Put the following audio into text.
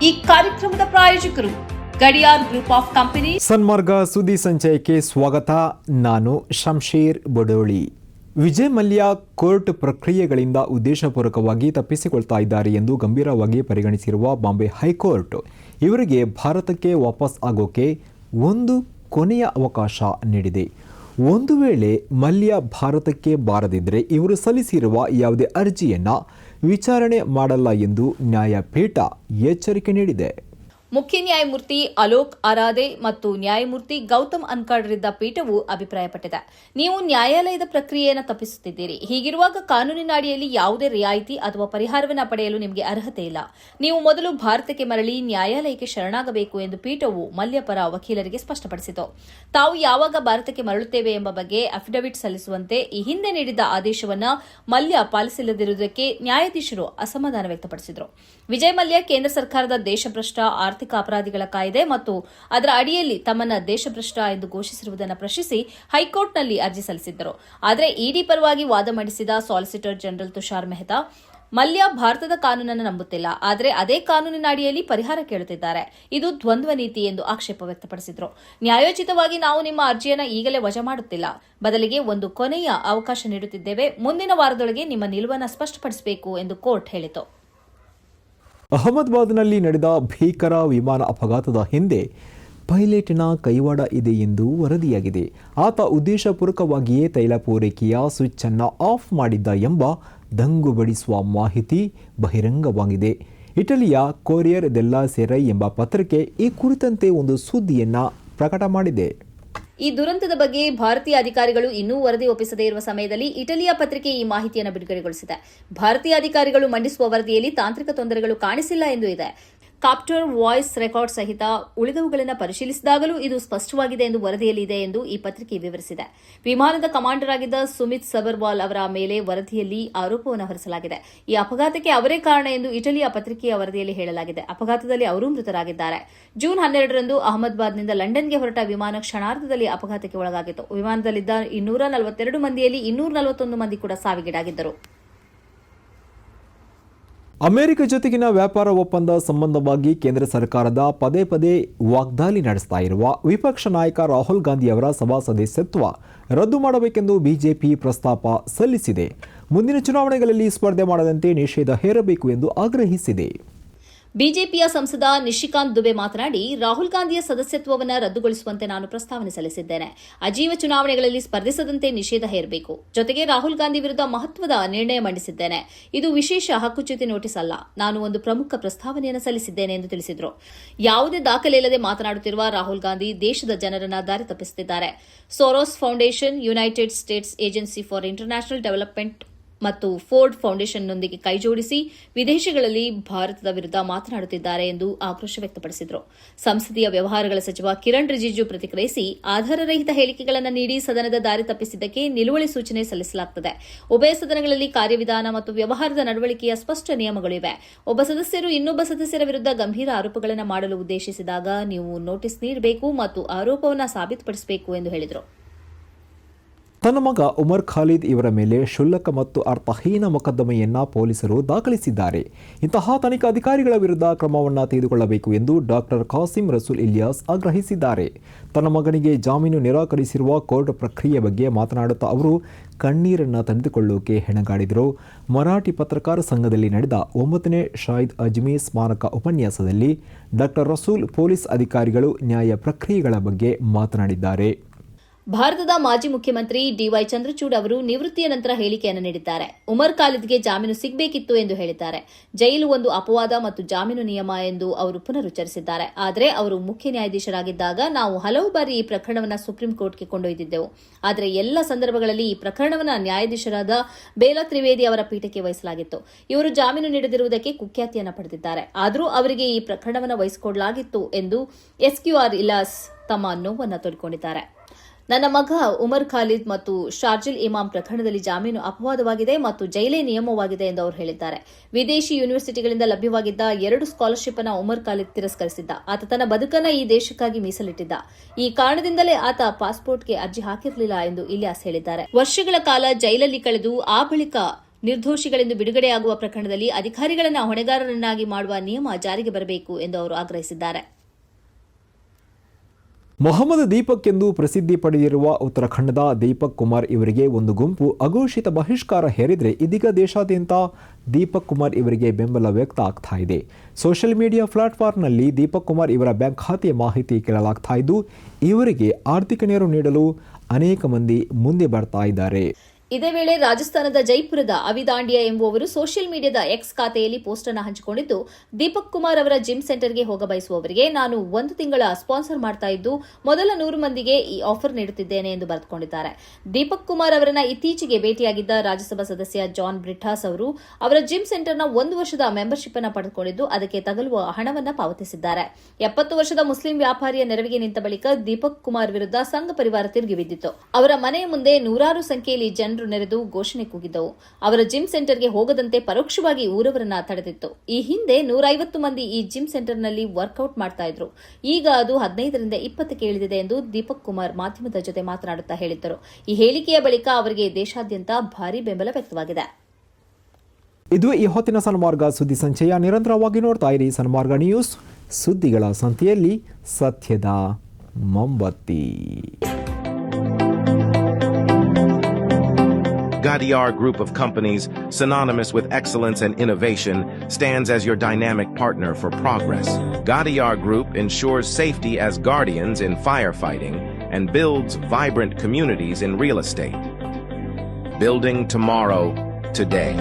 ಈ ಕಾರ್ಯಕ್ರಮದ ಪ್ರಾಯೋಜಕರು ಗಡಿಯಾರ್ ಗ್ರೂಪ್ ಆಫ್ ಕಂಪನಿ. ಸನ್ಮಾರ್ಗ ಸುದ್ದಿ ಸಂಚಯಕ್ಕೆ ಸ್ವಾಗತ. ನಾನು ಶಂಶೀರ್ ಬಡೋಳಿ. ವಿಜಯ್ ಮಲ್ಯ ಕೋರ್ಟ್ ಪ್ರಕ್ರಿಯೆಗಳಿಂದ ಉದ್ದೇಶಪೂರ್ವಕವಾಗಿ ತಪ್ಪಿಸಿಕೊಳ್ತಾ ಇದ್ದಾರೆ ಎಂದು ಗಂಭೀರವಾಗಿ ಪರಿಗಣಿಸಿರುವ ಬಾಂಬೆ ಹೈಕೋರ್ಟ್ ಇವರಿಗೆ ಭಾರತಕ್ಕೆ ವಾಪಸ್ ಆಗೋಕೆ ಒಂದು ಕೊನೆಯ ಅವಕಾಶ ನೀಡಿದೆ. ಒಂದು ವೇಳೆ ಮಲ್ಯ ಭಾರತಕ್ಕೆ ಬಾರದಿದ್ದರೆ ಇವರು ಸಲ್ಲಿಸಿರುವ ಯಾವುದೇ ಅರ್ಜಿಯನ್ನು ವಿಚಾರಣೆ ಮಾಡಲ್ಲ ಎಂದು ನ್ಯಾಯಪೀಠ ಎಚ್ಚರಿಕೆ ನೀಡಿದೆ. ಮುಖ್ಯ ನ್ಯಾಯಮೂರ್ತಿ ಅಲೋಕ್ ಅರಾಧೆ ಮತ್ತು ನ್ಯಾಯಮೂರ್ತಿ ಗೌತಮ್ ಅನ್ಕಾಡ್ರಿದ್ದ ಪೀಠವು ಅಭಿಪ್ರಾಯಪಟ್ಟಿದೆ. ನೀವು ನ್ಯಾಯಾಲಯದ ಪ್ರಕ್ರಿಯೆಯನ್ನು ತಪ್ಪಿಸುತ್ತಿದ್ದೀರಿ. ಹೀಗಿರುವಾಗ ಕಾನೂನಿನ ಅಡಿಯಲ್ಲಿ ಯಾವುದೇ ರಿಯಾಯಿತಿ ಅಥವಾ ಪರಿಹಾರವನ್ನು ಪಡೆಯಲು ನಿಮಗೆ ಅರ್ಹತೆ ಇಲ್ಲ. ನೀವು ಮೊದಲು ಭಾರತಕ್ಕೆ ಮರಳಿ ನ್ಯಾಯಾಲಯಕ್ಕೆ ಶರಣಾಗಬೇಕು ಎಂದು ಪೀಠವು ಮಲ್ಯ ಪರ ವಕೀಲರಿಗೆ ಸ್ಪಷ್ಟಪಡಿಸಿತು. ತಾವು ಯಾವಾಗ ಭಾರತಕ್ಕೆ ಮರಳುತ್ತೇವೆ ಎಂಬ ಬಗ್ಗೆ ಅಫಿಡವಿಟ್ ಸಲ್ಲಿಸುವಂತೆ ಈ ಹಿಂದೆ ನೀಡಿದ್ದ ಆದೇಶವನ್ನು ಮಲ್ಯ ಪಾಲಿಸದಿರುವುದಕ್ಕೆ ನ್ಯಾಯಾಧೀಶರು ಅಸಮಾಧಾನ ವ್ಯಕ್ತಪಡಿಸಿದರು. ವಿಜಯ್ ಮಲ್ಯ ಕೇಂದ್ರ ಸರ್ಕಾರದ ದೇಶಭ್ರಷ್ಟ ಆರ್ಥಿಕ ಅಪರಾಧಿಗಳ ಕಾಯ್ದೆ ಮತ್ತು ಅದರ ಅಡಿಯಲ್ಲಿ ತಮ್ಮನ್ನ ದೇಶಭ್ರಷ್ಟ ಎಂದು ಘೋಷಿಸಿರುವುದನ್ನು ಪ್ರಶ್ನಿಸಿ ಹೈಕೋರ್ಟ್ನಲ್ಲಿ ಅರ್ಜಿ ಸಲ್ಲಿಸಿದ್ದರು. ಆದರೆ ಇಡಿ ಪರವಾಗಿ ವಾದ ಮಂಡಿಸಿದ ಸಾಲಿಸಿಟರ್ ಜನರಲ್ ತುಷಾರ್ ಮೆಹ್ತಾ ಮಲ್ಯ ಭಾರತದ ಕಾನೂನನ್ನು ನಂಬುತ್ತಿಲ್ಲ, ಆದರೆ ಅದೇ ಕಾನೂನಿನ ಅಡಿಯಲ್ಲಿ ಪರಿಹಾರ ಕೇಳುತ್ತಿದ್ದಾರೆ. ಇದು ದ್ವಂದ್ವ ನೀತಿ ಎಂದು ಆಕ್ಷೇಪ ವ್ಯಕ್ತಪಡಿಸಿದರು. ನ್ಯಾಯೋಚಿತವಾಗಿ ನಾವು ನಿಮ್ಮ ಅರ್ಜಿಯನ್ನು ಈಗಲೇ ವಜಾ ಮಾಡುತ್ತಿಲ್ಲ, ಬದಲಿಗೆ ಒಂದು ಕೊನೆಯ ಅವಕಾಶ ನೀಡುತ್ತಿದ್ದೇವೆ. ಮುಂದಿನ ವಾರದೊಳಗೆ ನಿಮ್ಮ ನಿಲುವನ್ನು ಸ್ಪಷ್ಟಪಡಿಸಬೇಕು ಎಂದು ಕೋರ್ಟ್ ಹೇಳಿತು. ಅಹಮದಾಬಾದ್ನಲ್ಲಿ ನಡೆದ ಭೀಕರ ವಿಮಾನ ಅಪಘಾತದ ಹಿಂದೆ ಪೈಲಟ್ನ ಕೈವಾಡ ಇದೆ ಎಂದು ವರದಿಯಾಗಿದೆ. ಆತ ಉದ್ದೇಶಪೂರ್ವಕವಾಗಿಯೇ ತೈಲ ಪೂರೈಕೆಯ ಸ್ವಿಚ್ ಅನ್ನು ಆಫ್ ಮಾಡಿದ್ದ ಎಂಬ ದಂಗು ಬಡಿಸುವ ಮಾಹಿತಿ ಬಹಿರಂಗವಾಗಿದೆ. ಇಟಲಿಯ ಕೊರಿಯರ್ ದೆಲ್ಲಾ ಸೆರೈ ಎಂಬ ಪತ್ರಿಕೆ ಈ ಕುರಿತಂತೆ ಒಂದು ಸುದ್ದಿಯನ್ನು ಪ್ರಕಟ ಮಾಡಿದೆ. ಈ ದುರಂತದ ಬಗ್ಗೆ ಭಾರತೀಯ ಅಧಿಕಾರಿಗಳು ಇನ್ನೂ ವರದಿ ಒಪ್ಪಿಸದೇ ಇರುವ ಸಮಯದಲ್ಲಿ ಇಟಲಿಯ ಪತ್ರಿಕೆ ಈ ಮಾಹಿತಿಯನ್ನು ಬಿಡುಗಡೆಗೊಳಿಸಿದೆ. ಭಾರತೀಯ ಅಧಿಕಾರಿಗಳು ಮಂಡಿಸುವ ವರದಿಯಲ್ಲಿ ತಾಂತ್ರಿಕ ತೊಂದರೆಗಳು ಕಾಣಿಸಿಲ್ಲ ಎಂದು ಇದೆ. ಕಾಪ್ಟರ್ ವಾಯ್ಸ್ ರೆಕಾರ್ಡ್ ಸಹಿತ ಉಳಿದವುಗಳನ್ನು ಪರಿಶೀಲಿಸಿದಾಗಲೂ ಇದು ಸ್ಪಷ್ಟವಾಗಿದೆ ಎಂದು ವರದಿಯಲ್ಲಿ ಇದೆ ಎಂದು ಈ ಪತ್ರಿಕೆ ವಿವರಿಸಿದೆ. ವಿಮಾನದ ಕಮಾಂಡರ್ ಆಗಿದ್ದ ಸುಮಿತ್ ಸಬರ್ವಾಲ್ ಅವರ ಮೇಲೆ ವರದಿಯಲ್ಲಿ ಆರೋಪವನ್ನು ಹೊರಿಸಲಾಗಿದೆ. ಈ ಅಪಘಾತಕ್ಕೆ ಅವರೇ ಕಾರಣ ಎಂದು ಇಟಲಿಯ ಪತ್ರಿಕೆಯ ವರದಿಯಲ್ಲಿ ಹೇಳಲಾಗಿದೆ. ಅಪಘಾತದಲ್ಲಿ ಅವರೂ ಮೃತರಾಗಿದ್ದಾರೆ. ಜೂನ್ 12ರಂದು ಅಹಮದಾಬಾದ್ನಿಂದ ಲಂಡನ್ಗೆ ಹೊರಟ ವಿಮಾನ ಕ್ಷಣಾರ್ಧದಲ್ಲಿ ಅಪಘಾತಕ್ಕೆ ಒಳಗಾಗಿತ್ತು. ವಿಮಾನದಲ್ಲಿದ್ದ 242 ಮಂದಿಯಲ್ಲಿ 241 ಮಂದಿ ಕೂಡ ಸಾವಿಗೀಡಾಗಿದ್ದರು. ಅಮೆರಿಕ ಜೊತೆಗಿನ ವ್ಯಾಪಾರ ಒಪ್ಪಂದ ಸಂಬಂಧವಾಗಿ ಕೇಂದ್ರ ಸರ್ಕಾರದ ಪದೇ ಪದೇ ವಾಗ್ದಾಳಿ ನಡೆಸ್ತಾ ಇರುವ ವಿಪಕ್ಷ ನಾಯಕ ರಾಹುಲ್ ಗಾಂಧಿ ಅವರ ಸಭಾ ಸದಸ್ಯತ್ವ ರದ್ದು ಮಾಡಬೇಕೆಂದು ಬಿಜೆಪಿ ಪ್ರಸ್ತಾಪ ಸಲ್ಲಿಸಿದೆ. ಮುಂದಿನ ಚುನಾವಣೆಗಳಲ್ಲಿ ಸ್ಪರ್ಧೆ ಮಾಡದಂತೆ ನಿಷೇಧ ಹೇರಬೇಕು ಎಂದು ಆಗ್ರಹಿಸಿದೆ. ಬಿಜೆಪಿಯ ಸಂಸದ ನಿಶಿಕಾಂತ್ ದುಬೆ ಮಾತನಾಡಿ, ರಾಹುಲ್ ಗಾಂಧಿಯ ಸದಸ್ಯತ್ವವನ್ನು ರದ್ದುಗೊಳಿಸುವಂತೆ ನಾನು ಪ್ರಸ್ತಾವನೆ ಸಲ್ಲಿಸಿದ್ದೇನೆ. ಅಜೀವ ಚುನಾವಣೆಗಳಲ್ಲಿ ಸ್ಪರ್ಧಿಸದಂತೆ ನಿಷೇಧ ಹೇರಬೇಕು. ಜೊತೆಗೆ ರಾಹುಲ್ ಗಾಂಧಿ ವಿರುದ್ಧ ಮಹತ್ವದ ನಿರ್ಣಯ ಮಂಡಿಸಿದ್ದೇನೆ. ಇದು ವಿಶೇಷ ಹಕ್ಕುಚ್ಯುತಿ ನೋಟಿಸ್ ಅಲ್ಲ. ನಾನು ಒಂದು ಪ್ರಮುಖ ಪ್ರಸ್ತಾವನೆಯನ್ನು ಸಲ್ಲಿಸಿದ್ದೇನೆ ಎಂದು ತಿಳಿಸಿದರು. ಯಾವುದೇ ದಾಖಲೆ ಇಲ್ಲದೆ ಮಾತನಾಡುತ್ತಿರುವ ರಾಹುಲ್ ಗಾಂಧಿ ದೇಶದ ಜನರನ್ನ ದಾರಿ ತಪ್ಪಿಸುತ್ತಿದ್ದಾರೆ. Soros foundation, United States agency for international development ಮತ್ತು ಫೋರ್ಡ್ ಫೌಂಡೇಶನ್ನೊಂದಿಗೆ ಕೈಜೋಡಿಸಿ ವಿದೇಶಗಳಲ್ಲಿ ಭಾರತದ ವಿರುದ್ಧ ಮಾತನಾಡುತ್ತಿದ್ದಾರೆ ಎಂದು ಆಕ್ರೋಶ ವ್ಯಕ್ತಪಡಿಸಿದರು. ಸಂಸದೀಯ ವ್ಯವಹಾರಗಳ ಸಚಿವ ಕಿರಣ್ ರಿಜಿಜು ಪ್ರತಿಕ್ರಿಯಿಸಿ, ಆಧಾರರಹಿತ ಹೇಳಿಕೆಗಳನ್ನು ನೀಡಿ ಸದನದ ದಾರಿ ತಪ್ಪಿಸಿದ್ದಕ್ಕೆ ನಿಲುವಳಿ ಸೂಚನೆ ಸಲ್ಲಿಸಲಾಗುತ್ತದೆ. ಉಭಯ ಸದನಗಳಲ್ಲಿ ಕಾರ್ಯವಿಧಾನ ಮತ್ತು ವ್ಯವಹಾರದ ನಡವಳಿಕೆಯ ಸ್ಪಷ್ಟ ನಿಯಮಗಳಿವೆ. ಒಬ್ಬ ಸದಸ್ಯರು ಇನ್ನೊಬ್ಬ ಸದಸ್ಯರ ವಿರುದ್ಧ ಗಂಭೀರ ಆರೋಪಗಳನ್ನು ಮಾಡಲು ಉದ್ದೇಶಿಸಿದಾಗ ನೀವು ನೋಟಿಸ್ ನೀಡಬೇಕು ಮತ್ತು ಆರೋಪವನ್ನು ಸಾಬೀತುಪಡಿಸಬೇಕು ಎಂದು ಹೇಳಿದರು. ತನ್ನ ಮಗ ಉಮರ್ ಖಾಲಿದ್ ಇವರ ಮೇಲೆ ಕ್ಷುಲ್ಲಕ ಮತ್ತು ಅರ್ಥಹೀನ ಮೊಕದ್ದಮೆಯನ್ನ ಪೊಲೀಸರು ದಾಖಲಿಸಿದ್ದಾರೆ. ಇಂತಹ ತನಿಖಾಧಿಕಾರಿಗಳ ವಿರುದ್ಧ ಕ್ರಮವನ್ನು ತೆಗೆದುಕೊಳ್ಳಬೇಕು ಎಂದು ಡಾಕ್ಟರ್ ಕಾಸಿಂ ರಸೂಲ್ ಇಲಿಯಾಸ್ ಆಗ್ರಹಿಸಿದ್ದಾರೆ. ತನ್ನ ಮಗನಿಗೆ ಜಾಮೀನು ನಿರಾಕರಿಸಿರುವ ಕೋರ್ಟ್ ಪ್ರಕ್ರಿಯೆ ಬಗ್ಗೆ ಮಾತನಾಡುತ್ತಾ ಅವರು ಕಣ್ಣೀರನ್ನು ತಂದುಕೊಳ್ಳೋಕೆ ಹೆಣಗಾಡಿದರು. ಮರಾಠಿ ಪತ್ರಕಾರ ಸಂಘದಲ್ಲಿ ನಡೆದ 9ನೇ ಶಾಹಿದ್ ಅಜ್ಮಿ ಸ್ಮಾರಕ ಉಪನ್ಯಾಸದಲ್ಲಿ ಡಾಕ್ಟರ್ ರಸೂಲ್ ಪೊಲೀಸ್ ಅಧಿಕಾರಿಗಳು ನ್ಯಾಯ ಪ್ರಕ್ರಿಯೆಗಳ ಬಗ್ಗೆ ಮಾತನಾಡಿದ್ದಾರೆ. ಭಾರತದ ಮಾಜಿ ಮುಖ್ಯಮಂತ್ರಿ ಡಿವೈ ಚಂದ್ರಚೂಡ್ ಅವರು ನಿವೃತ್ತಿಯ ನಂತರ ಹೇಳಿಕೆಯನ್ನು ನೀಡಿದ್ದಾರೆ. ಉಮರ್ ಖಾಲಿದ್ಗೆ ಜಾಮೀನು ಸಿಗಬೇಕಿತ್ತು ಎಂದು ಹೇಳಿದ್ದಾರೆ. ಜೈಲು ಒಂದು ಅಪವಾದ ಮತ್ತು ಜಾಮೀನು ನಿಯಮ ಎಂದು ಅವರು ಪುನರುಚ್ಚರಿಸಿದ್ದಾರೆ. ಆದರೆ ಅವರು ಮುಖ್ಯ ನ್ಯಾಯಾಧೀಶರಾಗಿದ್ದಾಗ ನಾವು ಹಲವು ಬಾರಿ ಈ ಪ್ರಕರಣವನ್ನು ಸುಪ್ರೀಂ ಕೋರ್ಟ್ಗೆ ಕೊಂಡೊಯ್ದಿದ್ದೆವು. ಆದರೆ ಎಲ್ಲ ಸಂದರ್ಭಗಳಲ್ಲಿ ಈ ಪ್ರಕರಣವನ್ನು ನ್ಯಾಯಾಧೀಶರಾದ ಬೇಲಾ ತ್ರಿವೇದಿ ಅವರ ಪೀಠಕ್ಕೆ ವಹಿಸಲಾಗಿತ್ತು. ಇವರು ಜಾಮೀನು ನೀಡದಿರುವುದಕ್ಕೆ ಕುಖ್ಯಾತಿಯನ್ನು ಪಡೆದಿದ್ದಾರೆ. ಆದರೂ ಅವರಿಗೆ ಈ ಪ್ರಕರಣವನ್ನು ವಹಿಸಿಕೊಡಲಾಗಿತ್ತು ಎಂದು ಎಸ್ಕ್ಯೂಆರ್ ಇಲಾಸ್ ತಮ್ಮ ನೋವನ್ನು ತೋಡಿಕೊಂಡಿದ್ದಾರೆ. ನನ್ನ ಮಗ ಉಮರ್ ಖಾಲಿದ್ ಮತ್ತು ಶಾರ್ಜಿಲ್ ಇಮಾಮ್ ಪ್ರಕರಣದಲ್ಲಿ ಜಾಮೀನು ಅಪವಾದವಾಗಿದೆ ಮತ್ತು ಜೈಲೇ ನಿಯಮವಾಗಿದೆ ಎಂದು ಅವರು ಹೇಳಿದ್ದಾರೆ. ವಿದೇಶಿ ಯೂನಿವರ್ಸಿಟಿಗಳಿಂದ ಲಭ್ಯವಾಗಿದ್ದ 2 ಸ್ಕಾಲರ್ಶಿಪ್ ಅನ್ನು ಉಮರ್ ಖಾಲಿದ್ ತಿರಸ್ಕರಿಸಿದ್ದ. ಆತ ತನ್ನ ಬದುಕನ್ನು ಈ ದೇಶಕ್ಕಾಗಿ ಮೀಸಲಿಟ್ಟಿದ್ದ. ಈ ಕಾರಣದಿಂದಲೇ ಆತ ಪಾಸ್ಪೋರ್ಟ್ಗೆ ಅರ್ಜಿ ಹಾಕಿರಲಿಲ್ಲ ಎಂದು ಇಲಿಯಾಸ್ ಹೇಳಿದ್ದಾರೆ. ವರ್ಷಗಳ ಕಾಲ ಜೈಲಲ್ಲಿ ಕಳೆದು ಆ ಬಳಿಕ ನಿರ್ದೋಷಿಗಳೆಂದು ಬಿಡುಗಡೆಯಾಗುವ ಪ್ರಕರಣದಲ್ಲಿ ಅಧಿಕಾರಿಗಳನ್ನು ಹೊಣೆಗಾರರನ್ನಾಗಿ ಮಾಡುವ ನಿಯಮ ಜಾರಿಗೆ ಬರಬೇಕು ಎಂದು ಅವರು ಆಗ್ರಹಿಸಿದ್ದಾರೆ. ಮೊಹಮ್ಮದ್ ದೀಪಕ್ ಎಂದು ಪ್ರಸಿದ್ಧಿ ಪಡೆದಿರುವ ಉತ್ತರಾಖಂಡದ ದೀಪಕ್ ಕುಮಾರ್ ಇವರಿಗೆ ಒಂದು ಗುಂಪು ಅಘೋಷಿತ ಬಹಿಷ್ಕಾರ ಹೇರಿದರೆ ಇದೀಗ ದೇಶಾದ್ಯಂತ ದೀಪಕ್ ಕುಮಾರ್ ಇವರಿಗೆ ಬೆಂಬಲ ವ್ಯಕ್ತ ಆಗ್ತಾ ಇದೆ. ಸೋಷಿಯಲ್ ಮೀಡಿಯಾ ಪ್ಲಾಟ್ಫಾರ್ಮ್ನಲ್ಲಿ ದೀಪಕ್ ಕುಮಾರ್ ಇವರ ಬ್ಯಾಂಕ್ ಖಾತೆಯ ಮಾಹಿತಿ ಕೇಳಲಾಗ್ತಾ ಇದ್ದು ಇವರಿಗೆ ಆರ್ಥಿಕ ನೆರವು ನೀಡಲು ಅನೇಕ ಮಂದಿ ಮುಂದೆ ಬರ್ತಾ ಇದ್ದಾರೆ. ಇದೇ ವೇಳೆ ರಾಜಸ್ಥಾನದ ಜೈಪುರದ ಅವಿದಾಂಡಿಯಾ ಎಂಬುವವರು ಸೋಷಿಯಲ್ ಮೀಡಿಯಾದ ಎಕ್ಸ್ ಖಾತೆಯಲ್ಲಿ ಪೋಸ್ಟ್ ಅನ್ನು ಹಂಚಿಕೊಂಡಿದ್ದು, ದೀಪಕ್ ಕುಮಾರ್ ಅವರ ಜಿಮ್ ಸೆಂಟರ್ಗೆ ಹೋಗಬಯಸುವವರಿಗೆ ನಾನು 1 ತಿಂಗಳ ಸ್ಪಾನ್ಸರ್ ಮಾಡ್ತಾ ಇದ್ದು ಮೊದಲ 100 ಮಂದಿಗೆ ಈ ಆಫರ್ ನೀಡುತ್ತಿದ್ದೇನೆ ಎಂದು ಬರೆದುಕೊಂಡಿದ್ದಾರೆ. ದೀಪಕ್ ಕುಮಾರ್ ಅವರನ್ನ ಇತ್ತೀಚೆಗೆ ಭೇಟಿಯಾಗಿದ್ದ ರಾಜ್ಯಸಭಾ ಸದಸ್ಯ ಜಾನ್ ಬ್ರಿಟಾಸ್ ಅವರು ಅವರ ಜಿಮ್ ಸೆಂಟರ್ನ 1 ವರ್ಷದ ಮೆಂಬರ್ಶಿಪ್ ಅನ್ನು ಪಡೆದುಕೊಂಡಿದ್ದು ಅದಕ್ಕೆ ತಗಲುವ ಹಣವನ್ನು ಪಾವತಿಸಿದ್ದಾರೆ. 70 ವರ್ಷದ ಮುಸ್ಲಿಂ ವ್ಯಾಪಾರಿಯ ನೆರವಿಗೆ ನಿಂತ ಬಳಿಕ ದೀಪಕ್ ಕುಮಾರ್ ವಿರುದ್ಧ ಸಂಘ ಪರಿವಾರ ತಿರುಗಿ ಬಿದ್ದಿತ್ತು. ಅವರ ಮನೆಯ ಮುಂದೆ ನೂರಾರು ಸಂಖ್ಯೆಯಲ್ಲಿ ಜನರು ನೆರೆದು ಘೋಷಣೆ ಕೂಗಿದ್ದವು. ಅವರ ಜಿಮ್ ಸೆಂಟರ್ಗೆ ಹೋಗದಂತೆ ಪರೋಕ್ಷವಾಗಿ ಊರವರನ್ನ ತಡೆದಿತ್ತು. ಈ ಹಿಂದೆ 150 ಮಂದಿ ಈ ಜಿಮ್ ಸೆಂಟರ್ನಲ್ಲಿ ವರ್ಕೌಟ್ ಮಾಡ್ತಾ ಇದ್ರು. ಈಗ ಅದು 15ರಿಂದ 20ಕ್ಕೆ ಇಳಿದಿದೆ ಎಂದು ದೀಪಕ್ ಕುಮಾರ್ ಮಾಧ್ಯಮದ ಜೊತೆ ಮಾತನಾಡುತ್ತಾ ಹೇಳಿದ್ದರು. ಈ ಹೇಳಿಕೆಯ ಬಳಿಕ ಅವರಿಗೆ ದೇಶಾದ್ಯಂತ ಭಾರೀ ಬೆಂಬಲ ವ್ಯಕ್ತವಾಗಿದೆ. ಇದು ಈ ಹೊತ್ತಿನ ಸನ್ಮಾರ್ಗ ಸುದ್ದಿ ಸಂಚಯ. ನಿರಂತರವಾಗಿ ನೋಡ್ತಾ ಇರಿ ಸನ್ಮಾರ್ಗ ನ್ಯೂಸ್, ಸುದ್ದಿಗಳ ಸಂತೆಯಲ್ಲಿ ಸತ್ಯದ ಮೊಂಬತ್ತಿ. Gadiar Group of Companies, synonymous with excellence and innovation, stands as your dynamic partner for progress. Gadiar Group ensures safety as guardians in firefighting and builds vibrant communities in real estate. Building tomorrow, today.